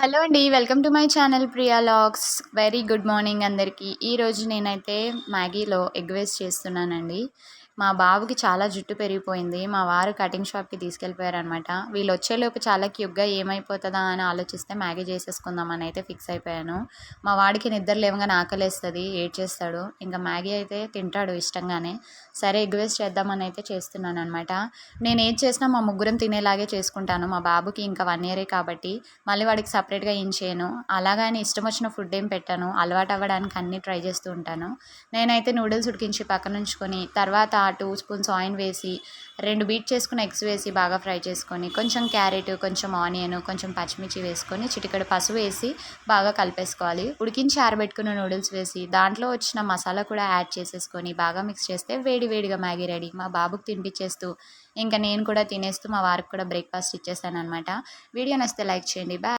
Hello అండి. Welcome to my channel Priya logs. Very good morning అందరికీ. ఈరోజు నేనైతే మ్యాగీలో ఎగ్ వేసి చేస్తున్నానండి. మా బాబుకి చాలా జుట్టు పెరిగిపోయింది. మా వారు కటింగ్ షాప్‌కి తీసుకెళ్ళిపోయారనమాట. వీళ్ళొచ్చేలోపు చాలా క్యూట్‌గా ఏమైపోతదా అని ఆలోచిస్తే మ్యాగీ చేసేసుకుందామని అయితే ఫిక్స్ అయిపోయాను. మా వాడికి నిద్ర లేవగానే ఆకలేస్తది, ఏడ్చేస్తాడు. ఇంక మ్యాగీ అయితే తింటాడు ఇష్టంగానే. సరే ఎగ్ వేసి చేద్దామని అయితే చేస్తున్నాననమాట. నేనేది చేసినా మా ముగ్గురం తినేలాగే చేసుకుంటాను. మా బాబుకి ఇంకా 1 ఇయరే కాబట్టి మళ్ళీ వాడికి సెపరేట్‌గా ఏం చేయను. అలాగని ఇష్టం వచ్చిన ఫుడ్ ఏం పెట్టను. అలవాటు అవ్వడానికి అన్నీ ట్రై చేస్తూ ఉంటాను. నేనైతే నూడిల్స్ ఉడికించి పక్కనుంచుకొని తర్వాత 2 స్పూన్స్ ఆయిల్ వేసి 2 బీట్ చేసుకున్న ఎగ్స్ వేసి బాగా ఫ్రై చేసుకొని కొంచెం క్యారెట్, కొంచెం ఆనియన్, కొంచెం పచ్చిమిర్చి వేసుకొని చిటికెడు పసుపు వేసి బాగా కలిపేసుకోవాలి. ఉడికించి ఆరబెట్టుకున్న నూడిల్స్ వేసి దాంట్లో వచ్చిన మసాలా కూడా యాడ్ చేసేసుకొని బాగా మిక్స్ చేస్తే వేడి వేడిగా మ్యాగీ రెడీ. మా బాబుకి తినిపించేస్తూ ఇంకా నేను కూడా తినేస్తూ మా వారికి కూడా బ్రేక్‌ఫాస్ట్ ఇచ్చేసాననమాట. వీడియో నచ్చితే లైక్ చేయండి. బాయ్.